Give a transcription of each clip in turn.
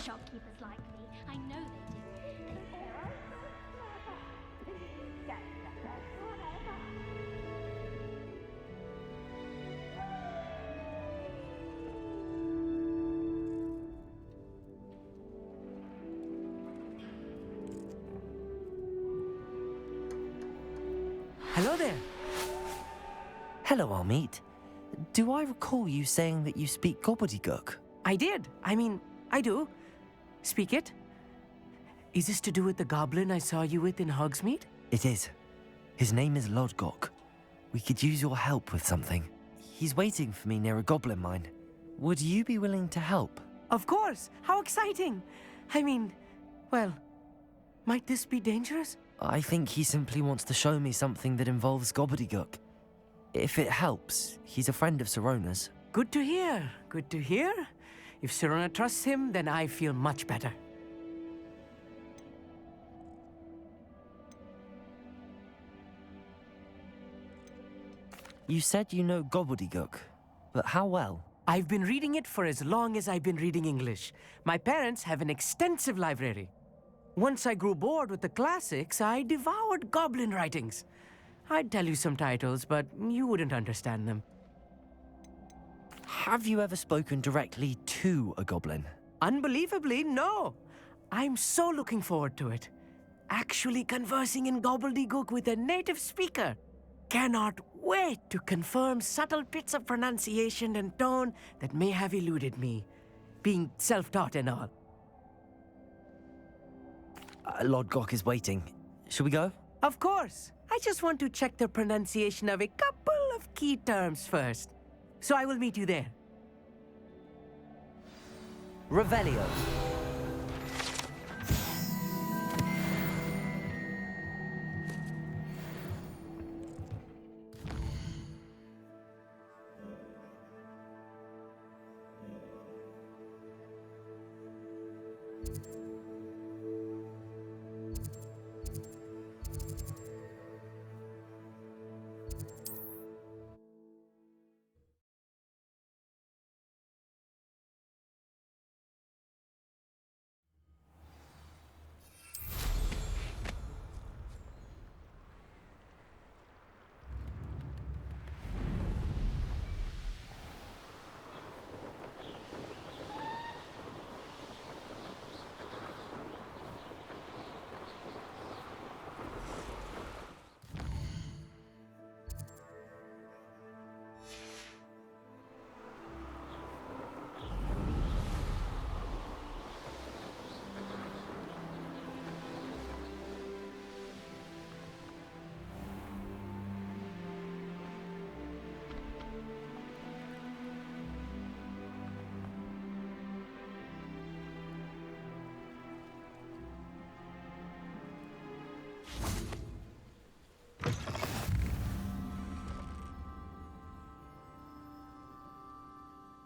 shopkeepers like me. I know they do. Hello there. Hello, Armeet. Do I recall you saying that you speak gobbledygook? I did. I do. Speak it. Is this to do with the goblin I saw you with in Hogsmeade? It is. His name is Lodgok. We could use your help with something. He's waiting for me near a goblin mine. Would you be willing to help? Of course. How exciting. Well, might this be dangerous? I think he simply wants to show me something that involves gobbledygook. If it helps, he's a friend of Sirona's. Good to hear. Good to hear. If Sirona trusts him, then I feel much better. You said you know gobbledygook, but how well? I've been reading it for as long as I've been reading English. My parents have an extensive library. Once I grew bored with the classics, I devoured goblin writings. I'd tell you some titles, but you wouldn't understand them. Have you ever spoken directly to a goblin? Unbelievably, no. I'm so looking forward to it. Actually conversing in gobbledygook with a native speaker. Cannot wait to confirm subtle bits of pronunciation and tone that may have eluded me, being self-taught and all. Lodgok is waiting. Shall we go? Of course. I just want to check the pronunciation of a couple of key terms first. So I will meet you there. Revelio.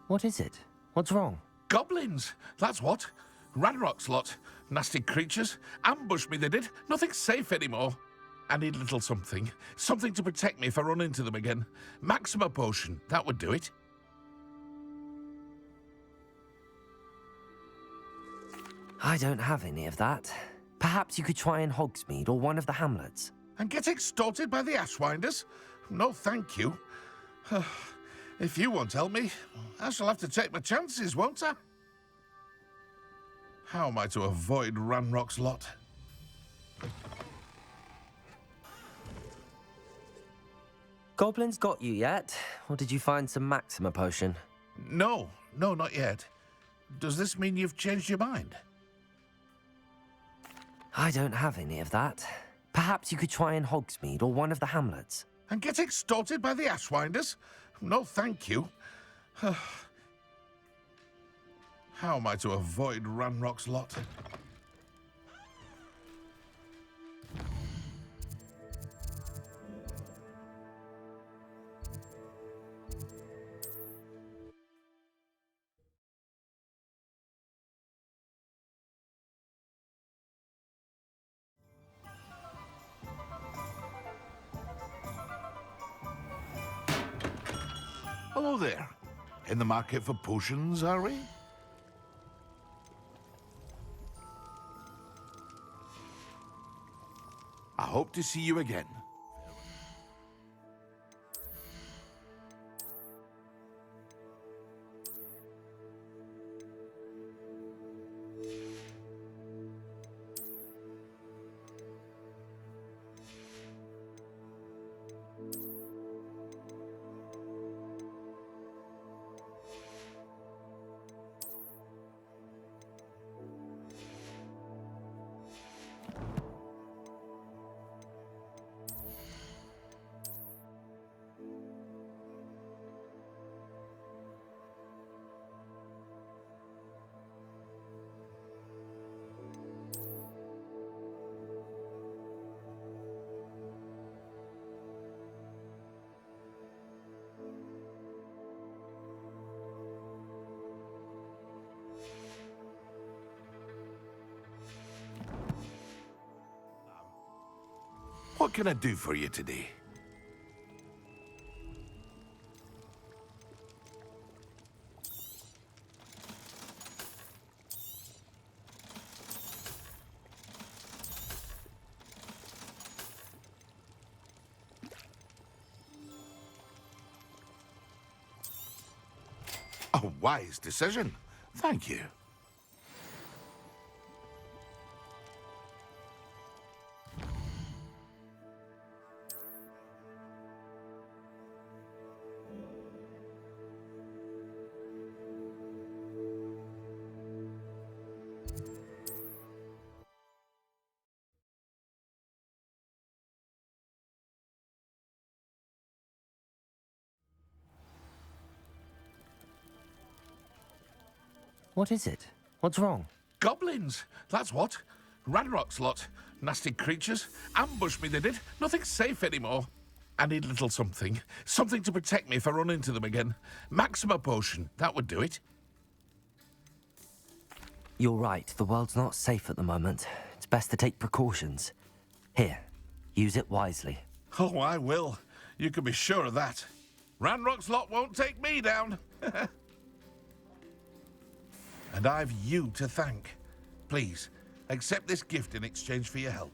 What is it? What's wrong? Goblins, that's what. Ranrock's lot. Nasty creatures. Ambushed me, they did. Nothing's safe anymore. I need a little something. Something to protect me if I run into them again. Maxima potion, that would do it. I don't have any of that. Perhaps you could try in Hogsmeade or one of the hamlets. And get extorted by the Ashwinders? No, thank you. If you won't help me, I shall have to take my chances, won't I? How am I to avoid Ranrock's lot? Goblins got you yet? Or did you find some Maxima potion? No, not yet. Does this mean you've changed your mind? I don't have any of that. Perhaps you could try in Hogsmeade or one of the hamlets. And get extorted by the Ashwinders? No, thank you. How am I to avoid Ranrock's lot? Hello there. In the market for potions, are we? hope to see you again. What can I do for you today? A wise decision. Thank you. What is it? What's wrong? Goblins, that's what. Ranrock's lot. Nasty creatures. Ambushed me, they did. Nothing's safe anymore. I need a little something. Something to protect me if I run into them again. Maxima potion, that would do it. You're right, the world's not safe at the moment. It's best to take precautions. Here, use it wisely. Oh, I will. You can be sure of that. Ranrock's lot won't take me down. And I've you to thank. Please, accept this gift in exchange for your help.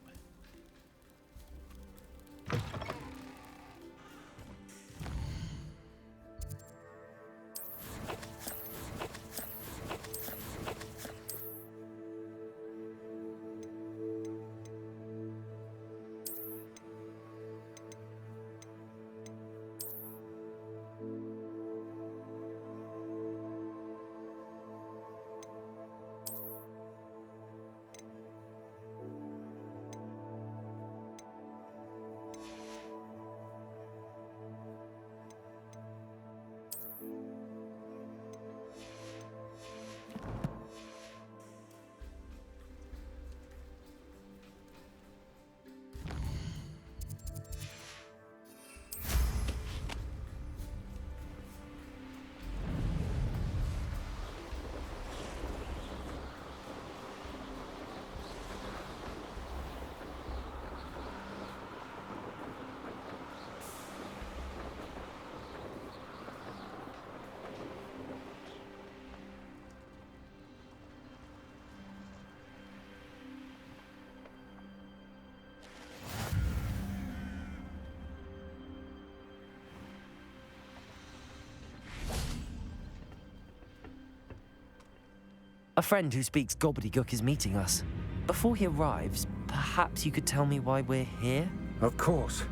A friend who speaks gobbledygook is meeting us. Before he arrives, perhaps you could tell me why we're here? Of course.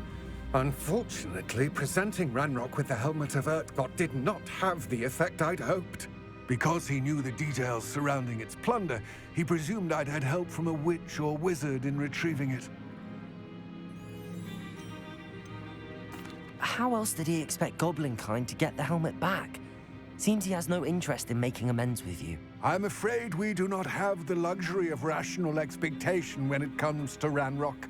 Unfortunately, presenting Ranrock with the Helmet of Urtkot did not have the effect I'd hoped. Because he knew the details surrounding its plunder, he presumed I'd had help from a witch or wizard in retrieving it. How else did he expect Goblinkind to get the helmet back? Seems he has no interest in making amends with you. I'm afraid we do not have the luxury of rational expectation when it comes to Ranrock.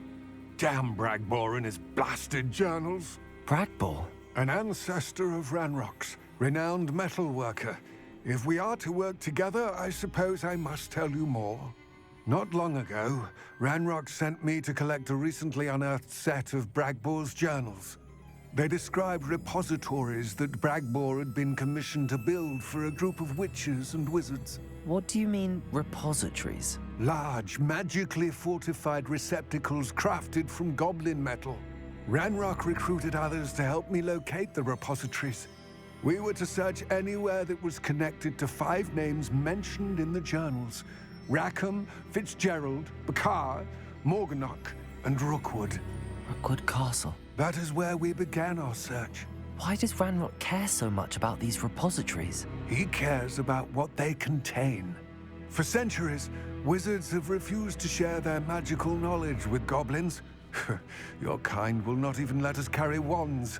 Damn Bragbor and his blasted journals. Bragbor? An ancestor of Ranrock's, renowned metalworker. If we are to work together, I suppose I must tell you more. Not long ago, Ranrock sent me to collect a recently unearthed set of Bragbor's journals. They described repositories that Bragbor had been commissioned to build for a group of witches and wizards. What do you mean, repositories? Large, magically fortified receptacles crafted from goblin metal. Ranrock recruited others to help me locate the repositories. We were to search anywhere that was connected to 5 names mentioned in the journals: Rackham, Fitzgerald, Bakar, Morganach, and Rookwood. Rookwood Castle. That is where we began our search. Why does Ranrock care so much about these repositories? He cares about what they contain. For centuries, wizards have refused to share their magical knowledge with goblins. Your kind will not even let us carry wands.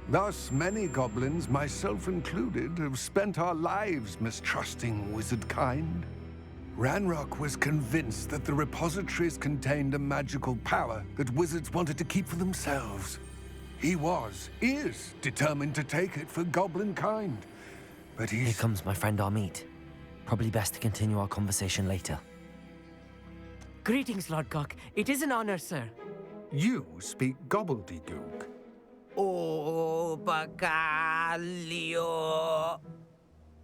Thus, many goblins, myself included, have spent our lives mistrusting wizard kind. Ranrock was convinced that the repositories contained a magical power that wizards wanted to keep for themselves. He is determined to take it for goblin kind. But Here comes my friend Amit. Probably best to continue our conversation later. Greetings, Lord Gok. It is an honor, sir. You speak gobbledygook. Oh, Bagalio.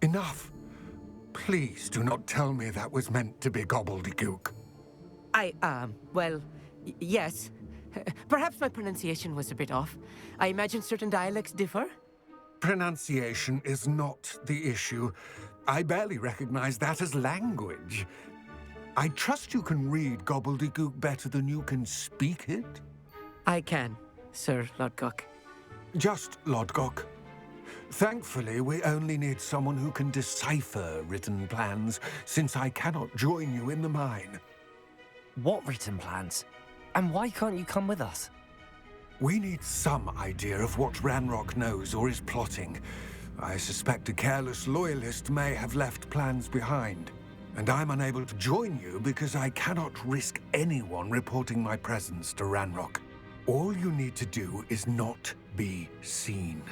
Enough. Please do not tell me that was meant to be gobbledygook. Yes. Perhaps my pronunciation was a bit off. I imagine certain dialects differ. Pronunciation is not the issue. I barely recognize that as language. I trust you can read gobbledygook better than you can speak it? I can, Sir Lodgok. Just Lodgok. Thankfully, we only need someone who can decipher written plans, since I cannot join you in the mine. What written plans? And why can't you come with us? We need some idea of what Ranrock knows or is plotting. I suspect a careless loyalist may have left plans behind. And I'm unable to join you because I cannot risk anyone reporting my presence to Ranrock. All you need to do is not be seen,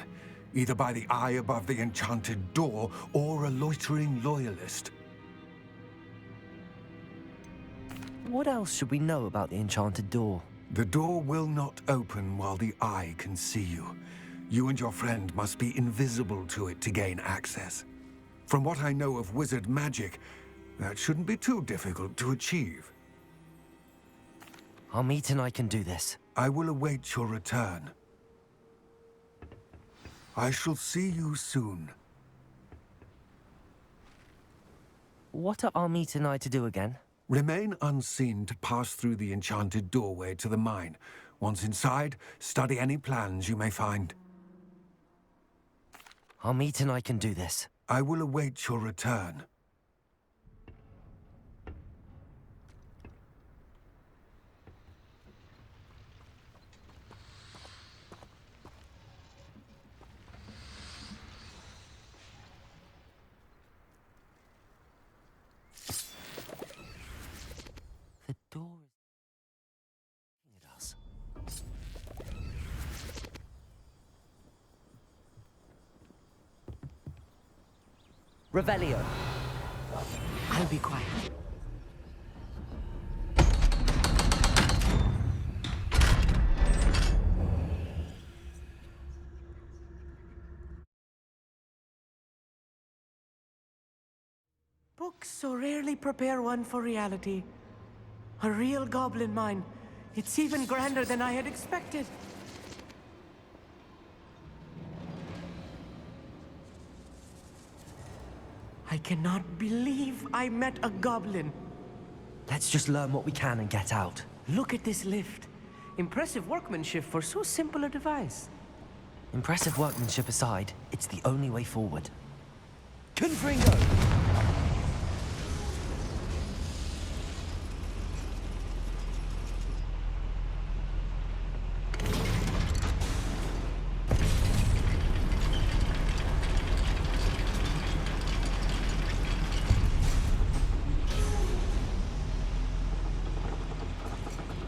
either by the eye above the enchanted door or a loitering loyalist. What else should we know about the enchanted door? The door will not open while the eye can see you. You and your friend must be invisible to it to gain access. From what I know of wizard magic, that shouldn't be too difficult to achieve. Amit and I can do this. I will await your return. I shall see you soon. What are Amit and I to do again? Remain unseen to pass through the enchanted doorway to the mine. Once inside, study any plans you may find. Amit and I can do this. I will await your return. The door is looking at us. Revelio. I'll be quiet. Books so rarely prepare one for reality. A real goblin mine. It's even grander than I had expected. I cannot believe I met a goblin. Let's just learn what we can and get out. Look at this lift. Impressive workmanship for so simple a device. Impressive workmanship aside, it's the only way forward. Confringo!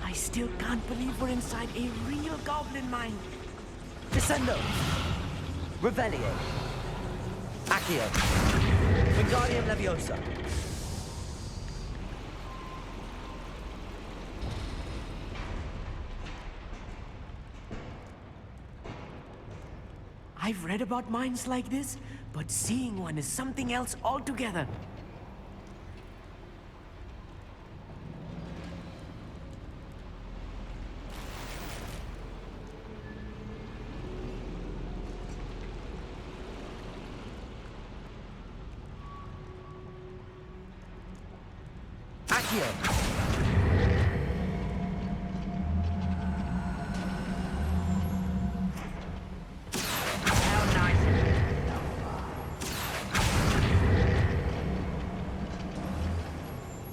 I still can't believe we're inside a real goblin mine. Descendo! Revelio! Accio! Wingardium Leviosa! I've read about mines like this, but seeing one is something else altogether.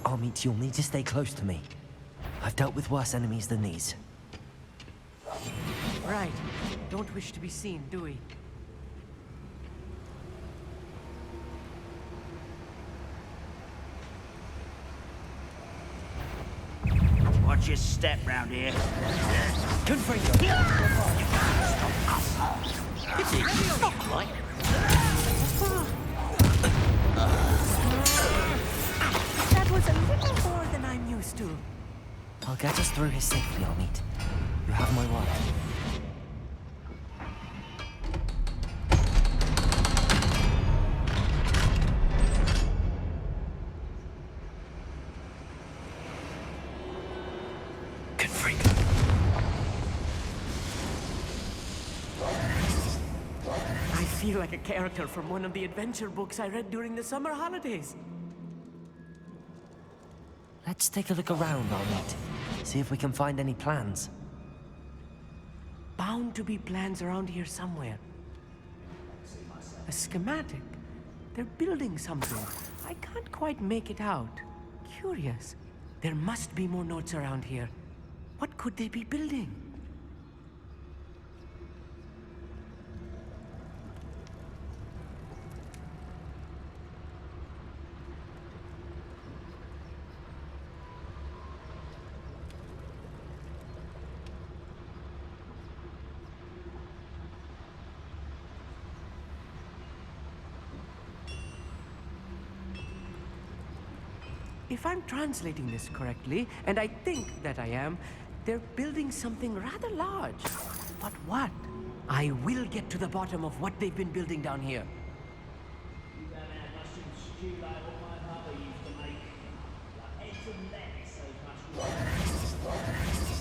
Amit, you'll need to stay close to me. I've dealt with worse enemies than these. Right. Don't wish to be seen, do we? Watch your step round here. Confringo! It's easy, right? That was a little more than I'm used to. I'll get us through here safely, Amit. You have my word. I feel like a character from one of the adventure books I read during the summer holidays. Let's take a look around, Amit. See if we can find any plans. Bound to be plans around here somewhere. A schematic. They're building something. I can't quite make it out. Curious. There must be more notes around here. What could they be building? If I'm translating this correctly, and I think that I am, they're building something rather large. But what? I will get to the bottom of what they've been building down here. You don't have mushroom stew like what my mother used to make. Like eggs and lettuce, those mushrooms.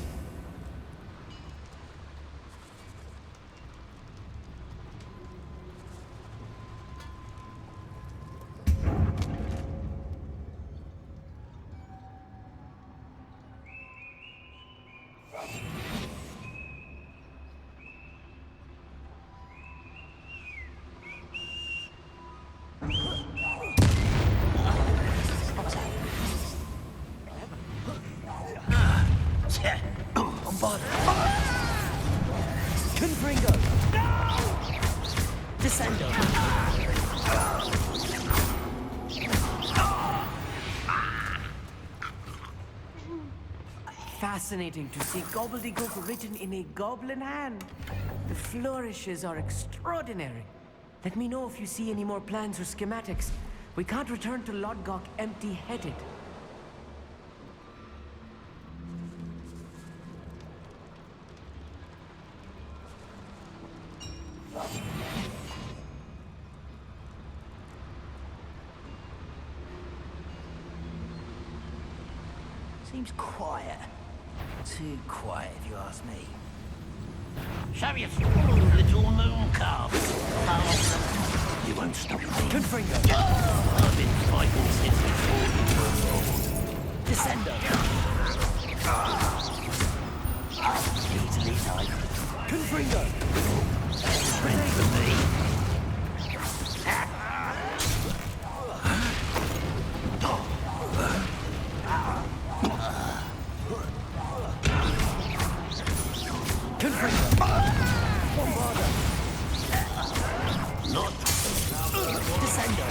Confringo! Descendo! Fascinating to see gobbledygook written in a goblin hand. The flourishes are extraordinary. Let me know if you see any more plans or schematics. We can't return to Lodgok empty-headed. Seems quiet. Too quiet, if you ask me. Show your little moon calves. You won't stop me. Confringo! I've been fighting since before you were born. Descendo! Easily tied. Confringo! Ready for me. Confringo! Bombarda! Not Descendo!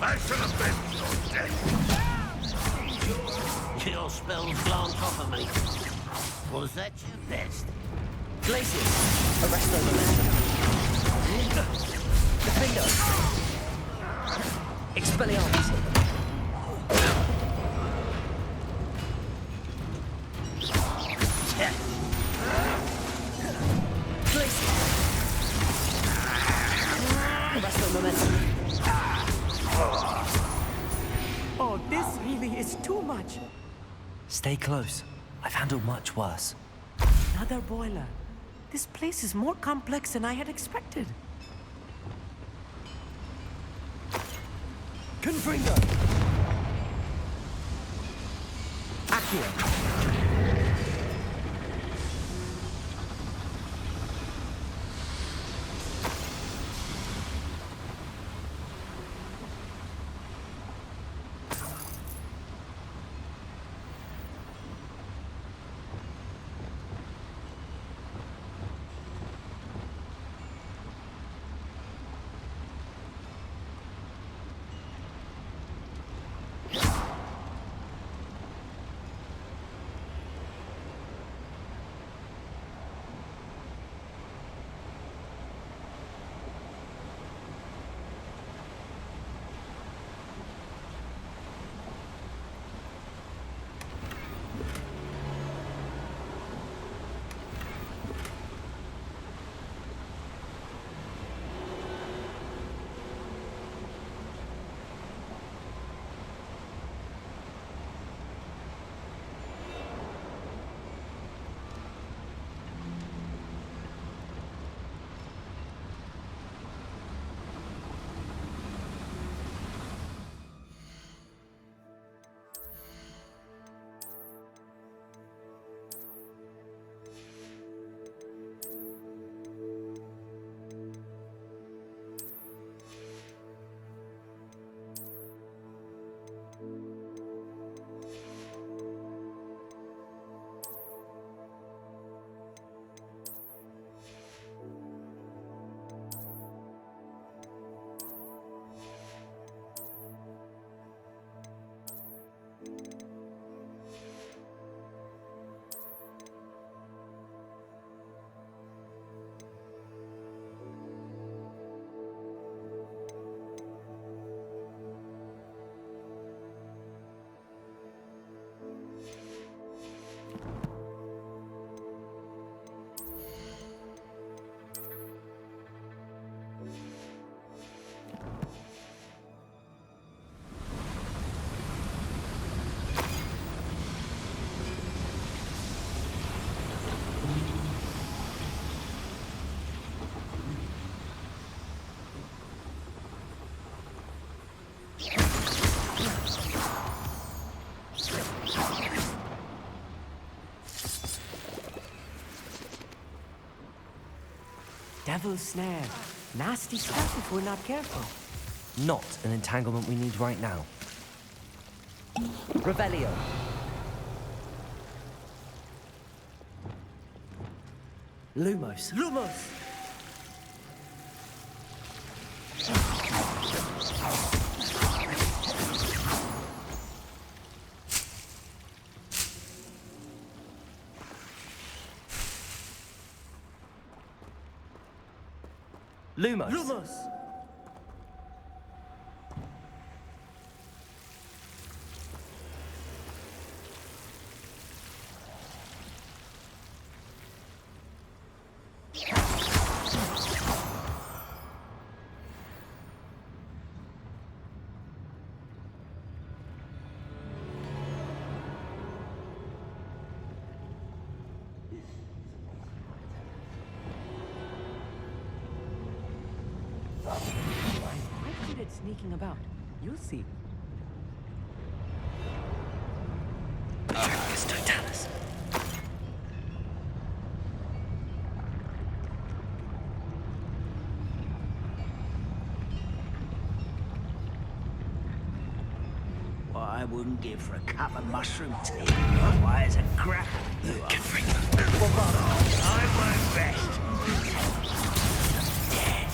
I should have been so dead. your spells glance off of me. Was that your best? Glacius! Arrest the momentum. Defendo! Expelliarmus! is too much. Stay close. I've handled much worse. Another boiler. This place is more complex than I had expected. Confringo! Accio! Devil's snare. Nasty stuff if we're not careful. Not an entanglement we need right now. Revelio. Lumos. Lumos! Lumos! Lumos! Sneaking about. You'll see. It's Totalis. What I wouldn't give for a cup of mushroom tea. Why, it's a grapple. You are. I won't rest. Dead.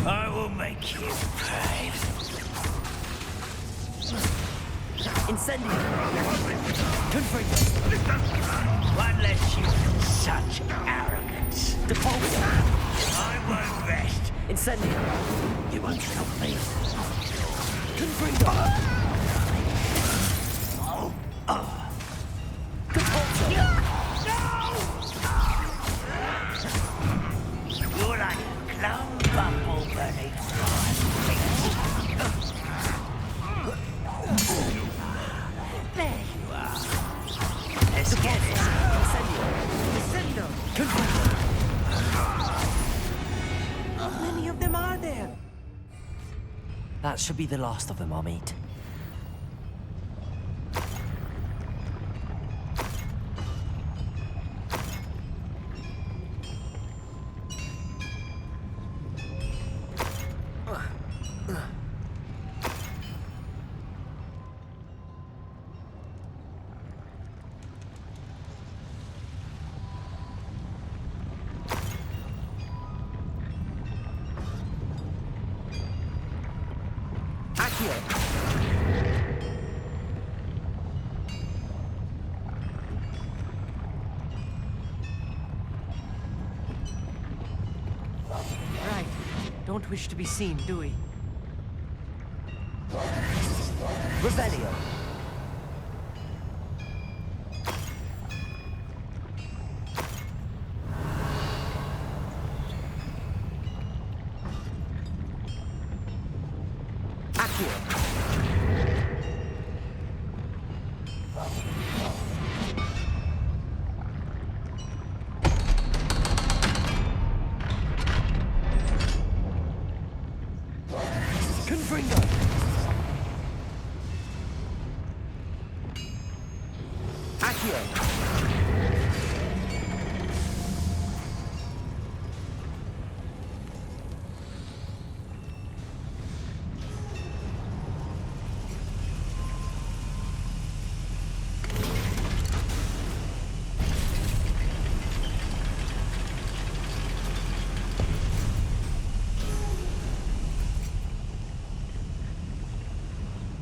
I will make you pay. Incendio! Confringo! One less you. Such arrogance. Depulso! I won't rest. Incendio! You won't stop me. Confringo! Depulso! should be the last of them, Amit. Right. Don't wish to be seen, do we? Revelio.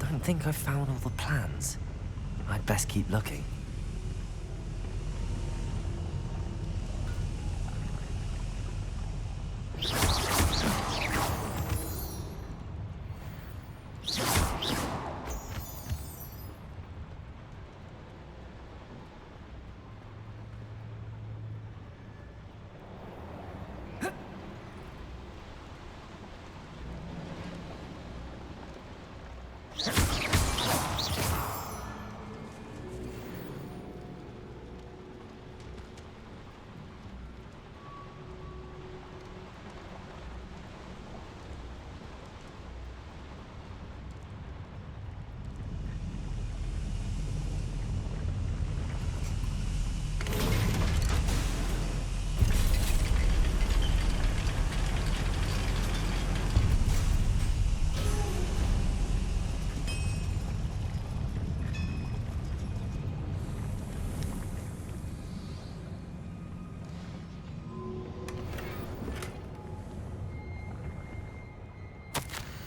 I think I've found all the plans. I'd best keep looking.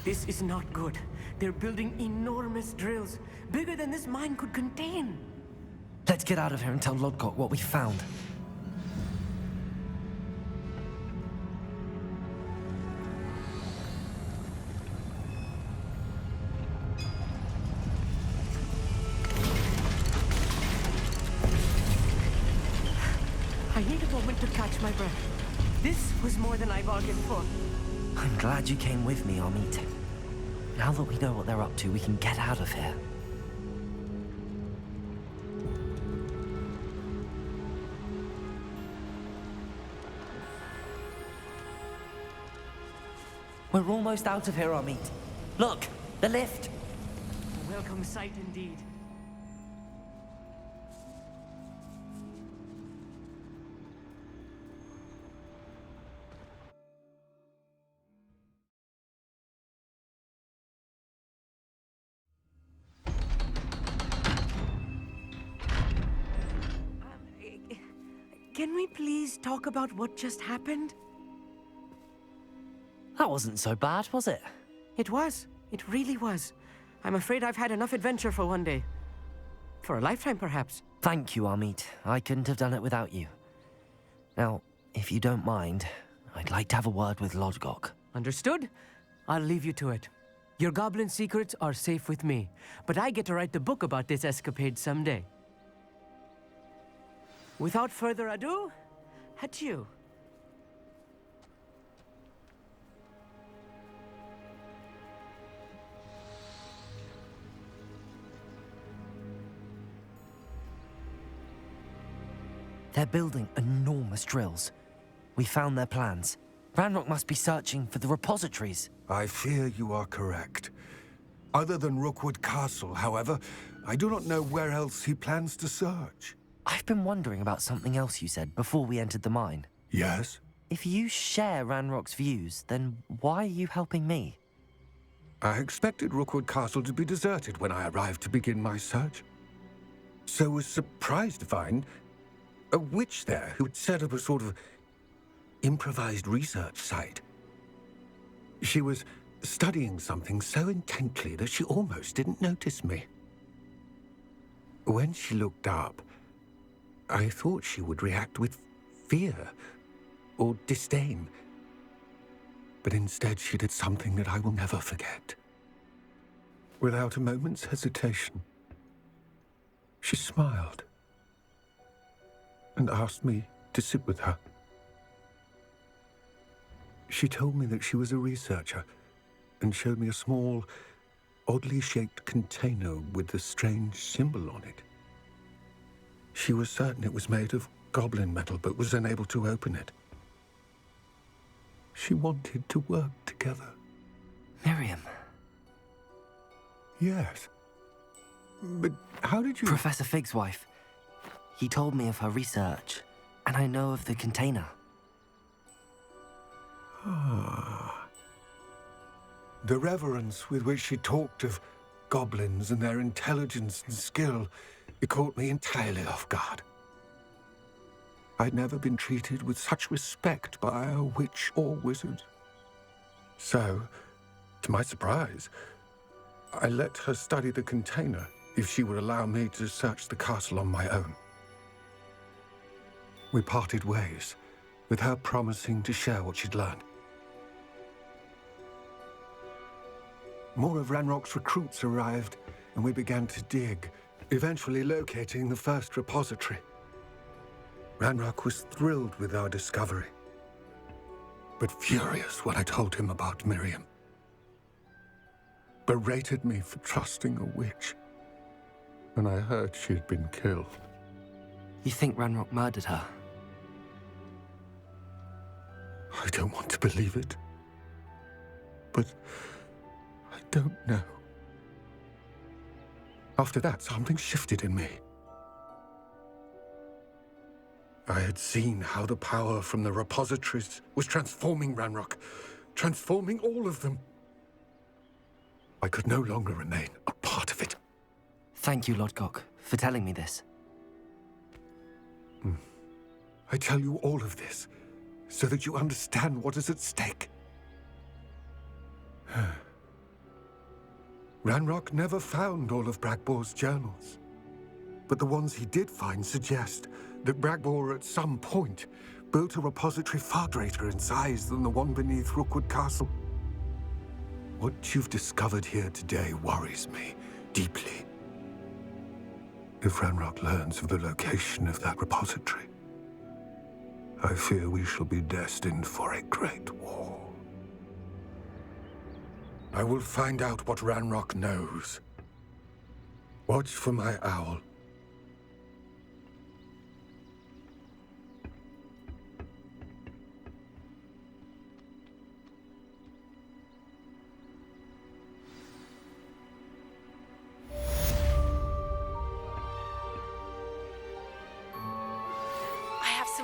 This is not good. They're building enormous drills, bigger than this mine could contain. Let's get out of here and tell Lodgok what we found. I need a moment to catch my breath. This was more than I bargained for. I'm glad you came with me, Amit. Now that we know what they're up to, we can get out of here. We're almost out of here, Amit. Look, the lift. A welcome sight indeed. Can we please talk about what just happened? That wasn't so bad, was it? It was. It really was. I'm afraid I've had enough adventure for one day. For a lifetime, perhaps. Thank you, Amit. I couldn't have done it without you. Now, if you don't mind, I'd like to have a word with Lodgok. Understood? I'll leave you to it. Your goblin secrets are safe with me, but I get to write the book about this escapade someday. Without further ado, adieu. They're building enormous drills. We found their plans. Ranrock must be searching for the repositories. I fear you are correct. Other than Rookwood Castle, however, I do not know where else he plans to search. I've been wondering about something else you said before we entered the mine. Yes? If you share Ranrock's views, then why are you helping me? I expected Rookwood Castle to be deserted when I arrived to begin my search. So was surprised to find a witch there who'd set up a sort of improvised research site. She was studying something so intently that she almost didn't notice me. When she looked up, I thought she would react with fear or disdain. But instead she did something that I will never forget. Without a moment's hesitation, she smiled and asked me to sit with her. She told me that she was a researcher and showed me a small, oddly shaped container with a strange symbol on it. She was certain it was made of goblin metal, but was unable to open it. She wanted to work together. Miriam. Yes. But how did you... Professor Fig's wife. He told me of her research, and I know of the container. Ah. The reverence with which she talked of goblins and their intelligence and skill, it caught me entirely off guard. I'd never been treated with such respect by a witch or wizard. So, to my surprise, I let her study the container if she would allow me to search the castle on my own. We parted ways, with her promising to share what she'd learned. More of Ranrock's recruits arrived, and we began to dig, eventually locating the first repository. Ranrock was thrilled with our discovery, but furious when I told him about Miriam. Berated me for trusting a witch when I heard she had been killed. You think Ranrock murdered her? I don't want to believe it, but I don't know. After that, something shifted in me. I had seen how the power from the repositories was transforming Ranrock, transforming all of them. I could no longer remain a part of it. Thank you, Lodgok, for telling me this. I tell you all of this so that you understand what is at stake. Ranrock never found all of Bragbor's journals, but the ones he did find suggest that Bragbor at some point built a repository far greater in size than the one beneath Rookwood Castle. What you've discovered here today worries me deeply. If Ranrock learns of the location of that repository, I fear we shall be destined for a great war. I will find out what Ranrock knows. Watch for my owl.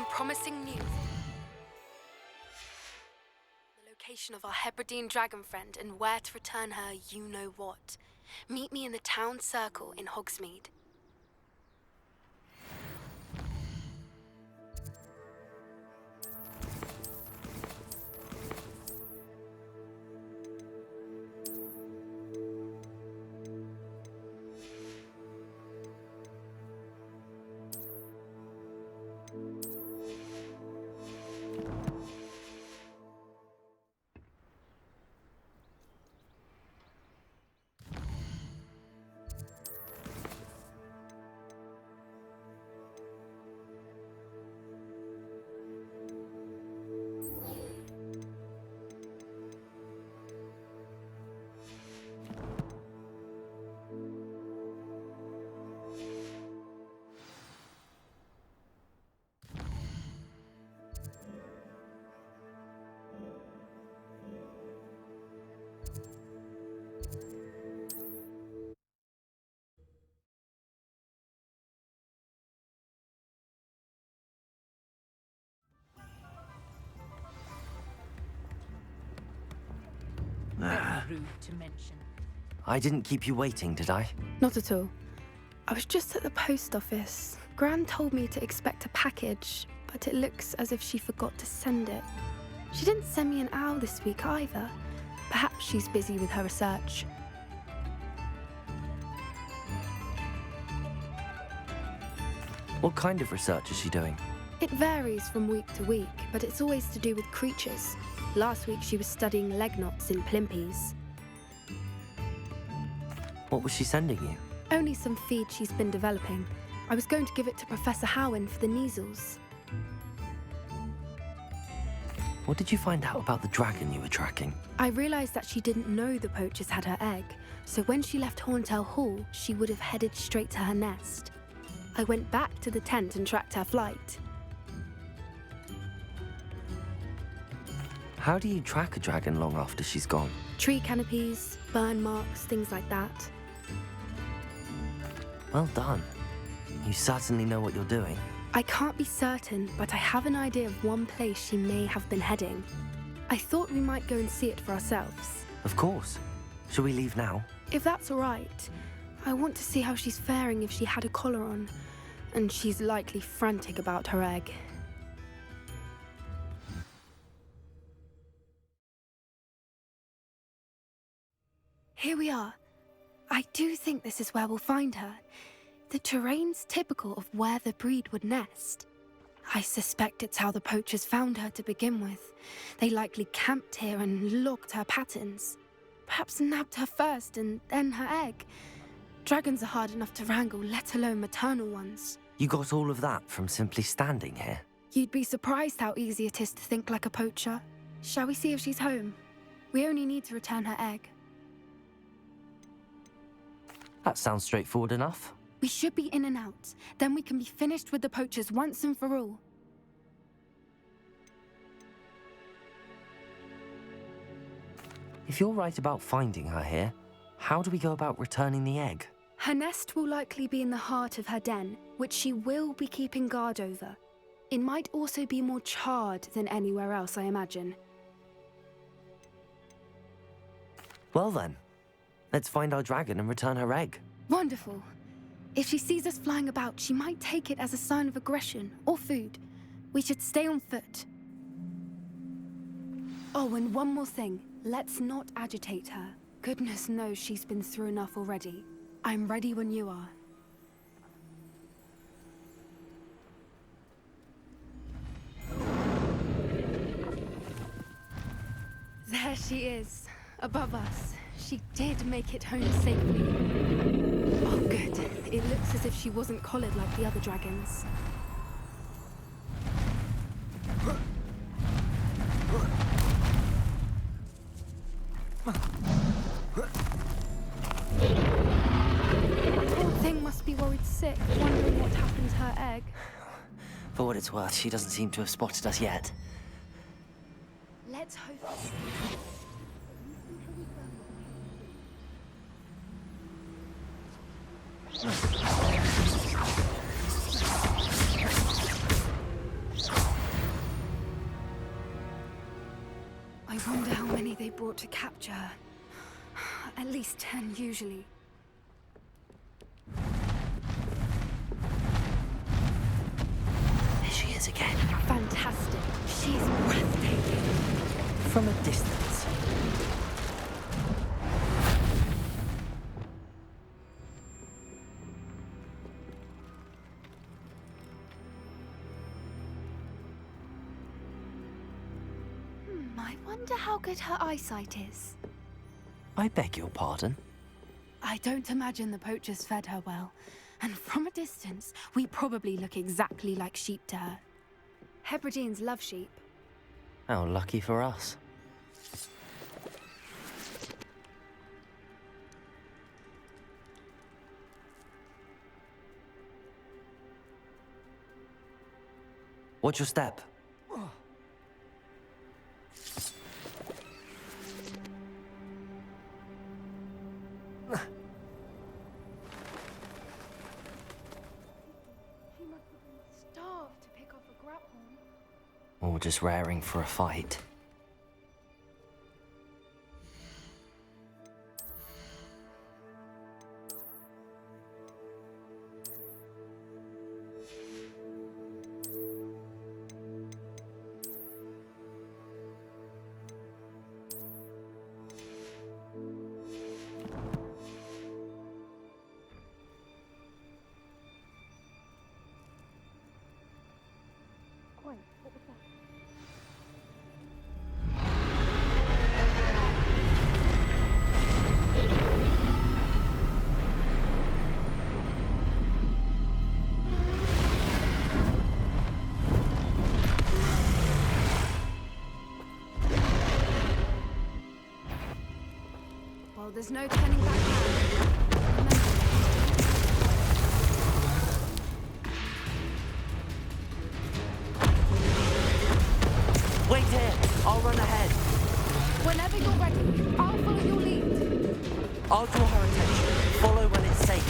Promising news. The location of our Hebridean dragon friend and where to return her you-know-what. Meet me in the town circle in Hogsmeade. rude to mention. I didn't keep you waiting, did I? Not at all. I was just at the post office. Gran told me to expect a package, but it looks as if she forgot to send it. She didn't send me an owl this week either. Perhaps she's busy with her research. What kind of research is she doing? It varies from week to week, but it's always to do with creatures. Last week she was studying leg knots in plimpies. What was she sending you? Only some feed she's been developing. I was going to give it to Professor Howen for the measles. What did you find out about the dragon you were tracking? I realised that she didn't know the poachers had her egg, so when she left Horntail Hall, she would have headed straight to her nest. I went back to the tent and tracked her flight. How do you track a dragon long after she's gone? Tree canopies, burn marks, things like that. Well done. You certainly know what you're doing. I can't be certain, but I have an idea of one place she may have been heading. I thought we might go and see it for ourselves. Of course. Shall we leave now? If that's all right. I want to see how she's faring if she had a collar on. And she's likely frantic about her egg. Here we are. I do think this is where we'll find her. The terrain's typical of where the breed would nest. I suspect it's how the poachers found her to begin with. They likely camped here and logged her patterns. Perhaps nabbed her first and then her egg. Dragons are hard enough to wrangle, let alone maternal ones. You got all of that from simply standing here? You'd be surprised how easy it is to think like a poacher. Shall we see if she's home? We only need to return her egg. That sounds straightforward enough. We should be in and out. Then we can be finished with the poachers once and for all. If you're right about finding her here, how do we go about returning the egg? Her nest will likely be in the heart of her den, which she will be keeping guard over. It might also be more charred than anywhere else, I imagine. Well then, let's find our dragon and return her egg. Wonderful. If she sees us flying about, she might take it as a sign of aggression or food. We should stay on foot. Oh, and one more thing. Let's not agitate her. Goodness knows she's been through enough already. I'm ready when you are. There she is, above us. She did make it home safely. Oh, good. It looks as if she wasn't collared like the other dragons. Poor thing must be worried sick, wondering what happened to her egg. For what it's worth, she doesn't seem to have spotted us yet. Let's hope. I wonder how many they brought to capture her. At least 10 usually. There she is again. Fantastic. She's breathtaking. From a distance. I wonder how good her eyesight is. I beg your pardon? I don't imagine the poachers fed her well. And from a distance, we probably look exactly like sheep to her. Hebrideans love sheep. How lucky for us. Watch your step. She must have been starved to pick off a grapple. Or just raring for a fight. Well, there's no turning back now. Remember. Wait here. I'll run ahead. Whenever you're ready, I'll follow your lead. I'll draw her attention. Follow when it's safe.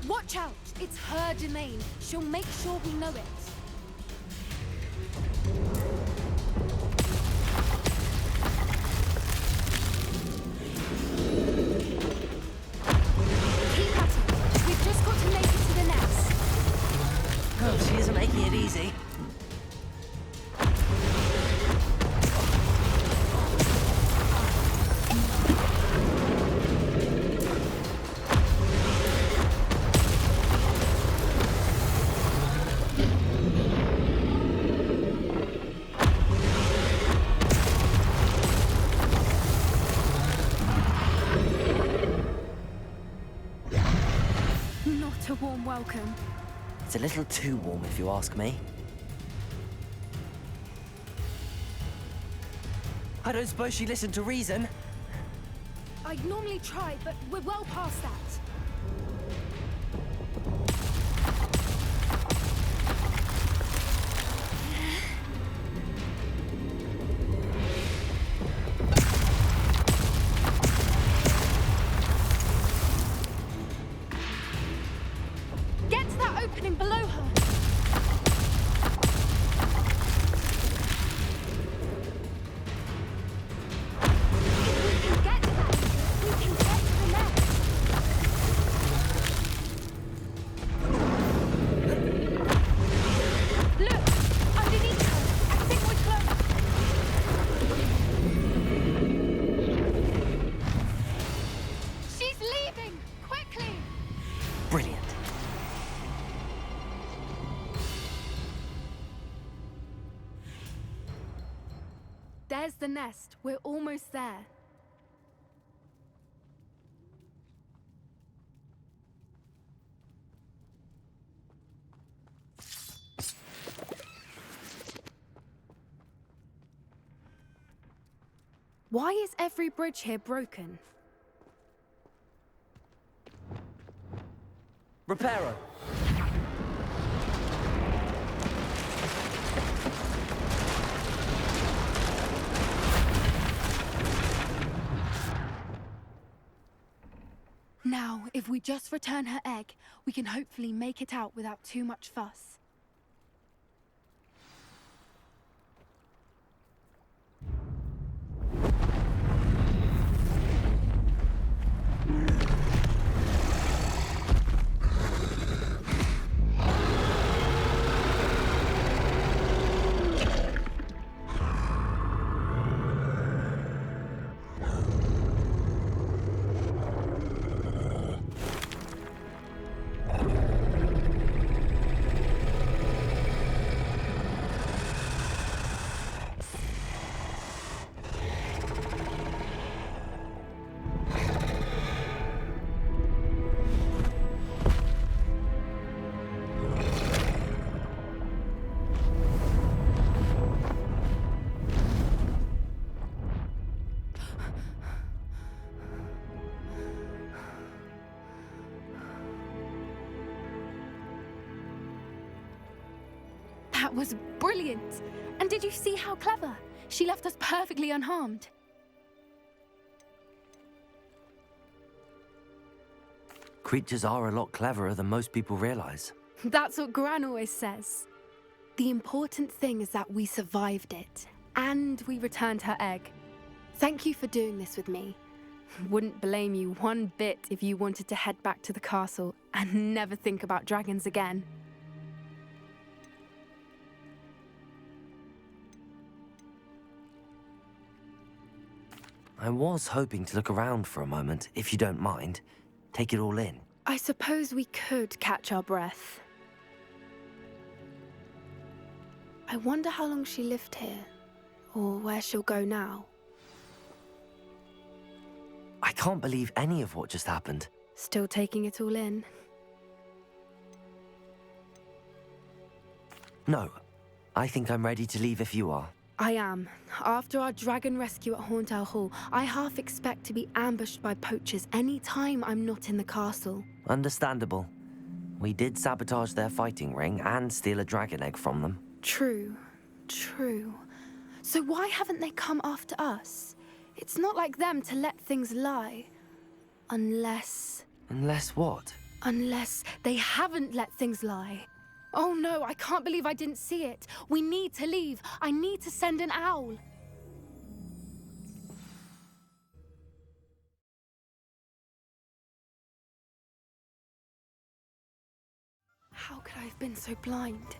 Watch out! It's her domain. She'll make sure we know it. Keep at it. We've just got to make it to the nest. Oh, she isn't making it easy. Not a warm welcome. It's a little too warm, if you ask me. I don't suppose she listened to reason. I'd normally try, but we're well past that. Get to that opening below her. If we can get to that, we can get to the nest. Look, underneath her. I think we're close. She's leaving! Quickly! Brilliant. There's the nest. We're almost there. Why is every bridge here broken? Reparo. Now, if we just return her egg, we can hopefully make it out without too much fuss. That was brilliant! And did you see how clever? She left us perfectly unharmed. Creatures are a lot cleverer than most people realize. That's what Gran always says. The important thing is that we survived it, and we returned her egg. Thank you for doing this with me. Wouldn't blame you one bit if you wanted to head back to the castle and never think about dragons again. I was hoping to look around for a moment, if you don't mind. Take it all in. I suppose we could catch our breath. I wonder how long she lived here, or where she'll go now. I can't believe any of what just happened. Still taking it all in. No, I think I'm ready to leave if you are. I am. After our dragon rescue at Hauntow Hall, I half expect to be ambushed by poachers any time I'm not in the castle. Understandable. We did sabotage their fighting ring and steal a dragon egg from them. True. So why haven't they come after us? It's not like them to let things lie. Unless What? Unless they haven't let things lie. Oh no, I can't believe I didn't see it. We need to leave. I need to send an owl. How could I have been so blind?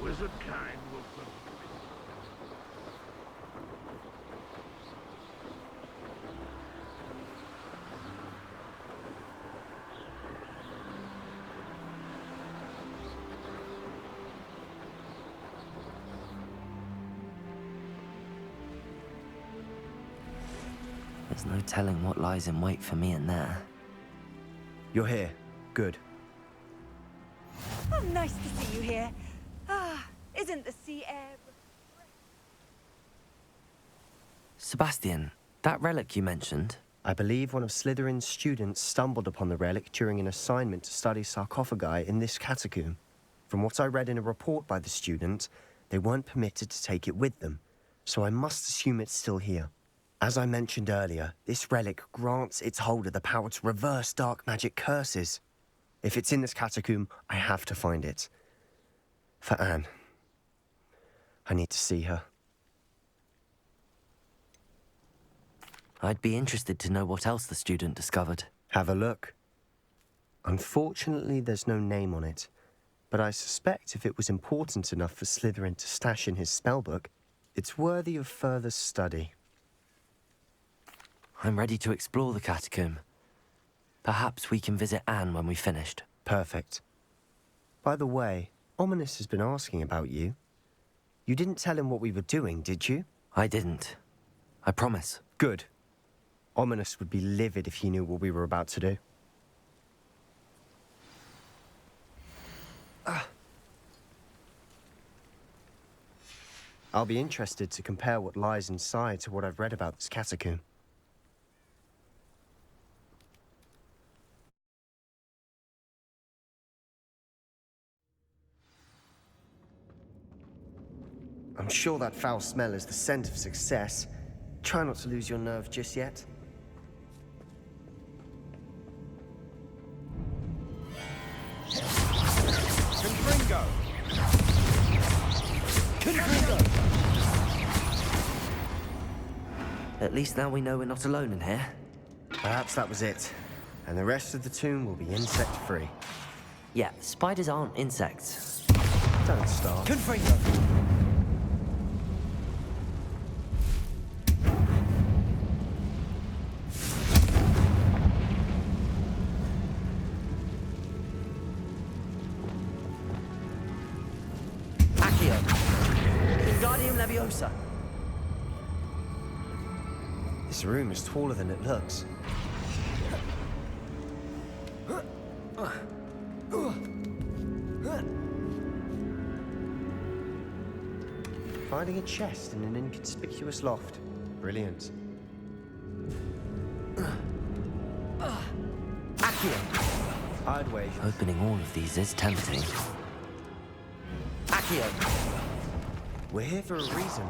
Wizard kind will put... There's no telling what lies in wait for me in there. You're here. Good. Oh, nice to see you here. Isn't the sea air... Sebastian, that relic you mentioned, I believe one of Slytherin's students stumbled upon the relic during an assignment to study sarcophagi in this catacomb. From what I read in a report by the student, they weren't permitted to take it with them, so I must assume it's still here. As I mentioned earlier, this relic grants its holder the power to reverse dark magic curses. If it's in this catacomb, I have to find it. For Anne. I need to see her. I'd be interested to know what else the student discovered. Have a look. Unfortunately, there's no name on it, but I suspect if it was important enough for Slytherin to stash in his spellbook, it's worthy of further study. I'm ready to explore the catacomb. Perhaps we can visit Anne when we've finished. Perfect. By the way, Ominous has been asking about you. You didn't tell him what we were doing, did you? I didn't. I promise. Good. Ominous would be livid if he knew what we were about to do. I'll be interested to compare what lies inside to what I've read about this catacomb. I'm sure that foul smell is the scent of success. Try not to lose your nerve just yet. Confringo! At least now we know we're not alone in here. Perhaps that was it. And the rest of the tomb will be insect-free. Yeah, spiders aren't insects. Don't start. Accio. Wingardium Leviosa. This room is taller than it looks. Finding a chest in an inconspicuous loft. Brilliant. Accio. I'd wager. Opening all of these is tempting. Accio. We're here for a reason.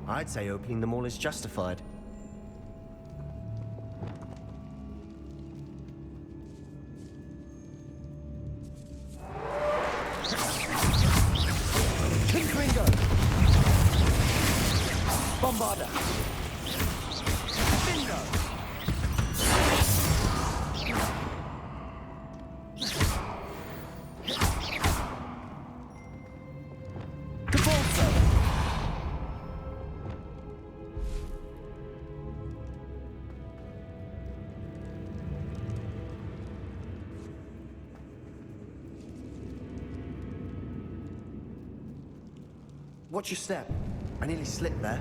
I'd say opening them all is justified. Bombarda. Watch your step. I nearly slipped there.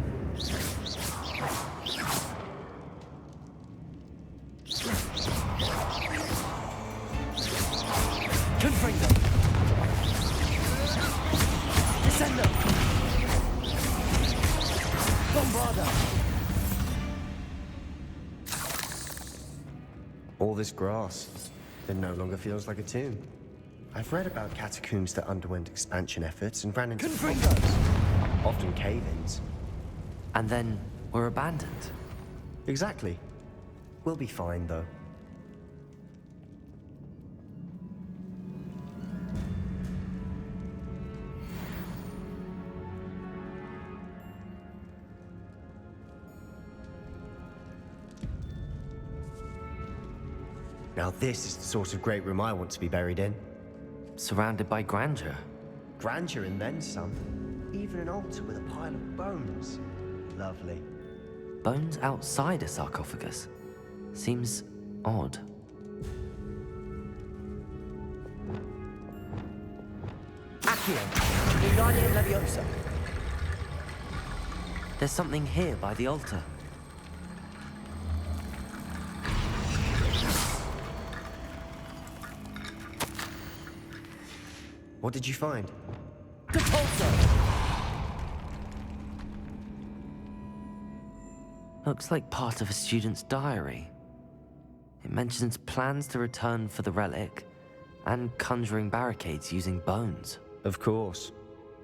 Confringo. Descendo. Bombarda. All this grass. It no longer feels like a tomb. I've read about catacombs that underwent expansion efforts and ran into problems. Often cave-ins. And then we're abandoned. Exactly. We'll be fine, though. Now this is the sort of great room I want to be buried in. Surrounded by grandeur. Grandeur and then some. Even an altar with a pile of bones. Lovely. Bones outside a sarcophagus. Seems odd. Accio. Wingardium Leviosa. There's something here by the altar. What did you find? Looks like part of a student's diary. It mentions plans to return for the relic and conjuring barricades using bones. Of course.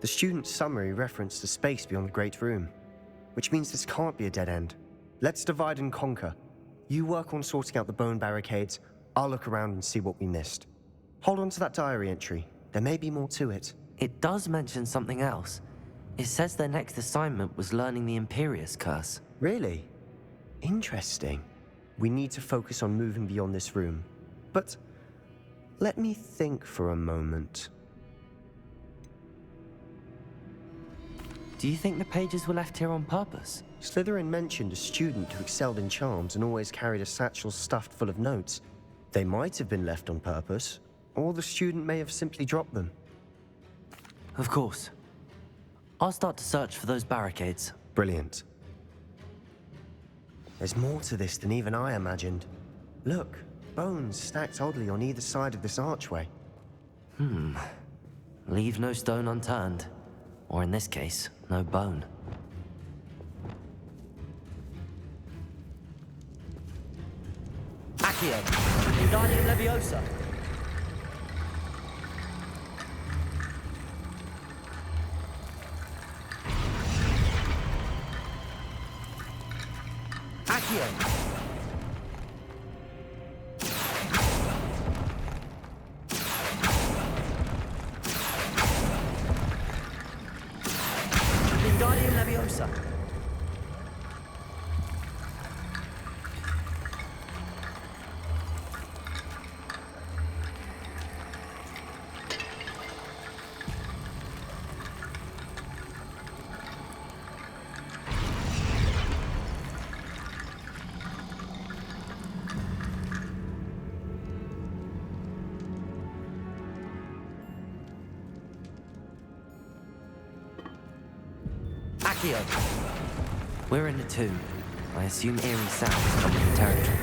The student's summary referenced a space beyond the Great Room, which means this can't be a dead end. Let's divide and conquer. You work on sorting out the bone barricades, I'll look around and see what we missed. Hold on to that diary entry. There may be more to it. It does mention something else. It says their next assignment was learning the Imperius Curse. Really? Interesting. We need to focus on moving beyond this room. But let me think for a moment. Do you think the pages were left here on purpose? Slytherin mentioned a student who excelled in charms and always carried a satchel stuffed full of notes. They might have been left on purpose, or the student may have simply dropped them. Of course. I'll start to search for those barricades. Brilliant. There's more to this than even I imagined. Look, bones stacked oddly on either side of this archway. Leave no stone unturned. Or in this case, no bone. Accio! Wingardium Leviosa! Accio! Wingardium Leviosa! Accio! We're in the tomb. I assume eerie sounds come with the territory.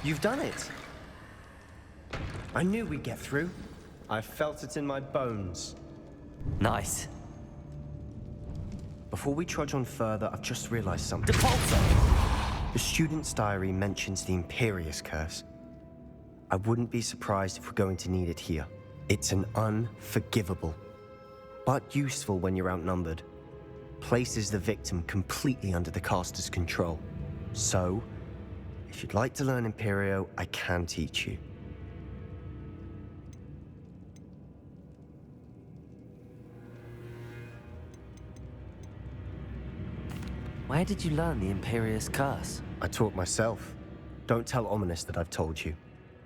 You've done it! I knew we'd get through. I felt it in my bones. Nice. Before we trudge on further, I've just realized something. Depulso! The student's diary mentions the Imperious Curse. I wouldn't be surprised if we're going to need it here. It's an unforgivable, but useful when you're outnumbered. Places the victim completely under the caster's control. So, if you'd like to learn Imperio, I can teach you. Where did you learn the Imperious Curse? I taught myself. Don't tell Ominous that I've told you.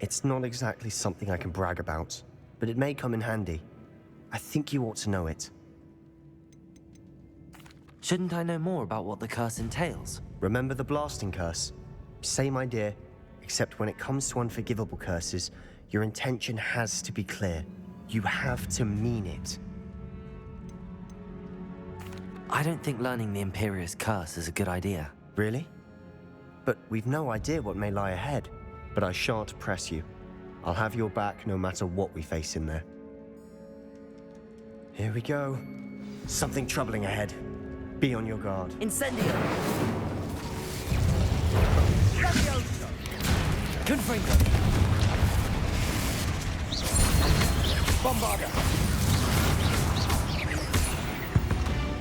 It's not exactly something I can brag about, but it may come in handy. I think you ought to know it. Shouldn't I know more about what the curse entails? Remember the blasting curse? Same idea, except when it comes to unforgivable curses, your intention has to be clear. You have to mean it. I don't think learning the Imperious Curse is a good idea. Really? But we've no idea what may lie ahead. But I shan't press you. I'll have your back no matter what we face in there. Here we go. Something troubling ahead. Be on your guard. Incendio! Confringo! Bombarda!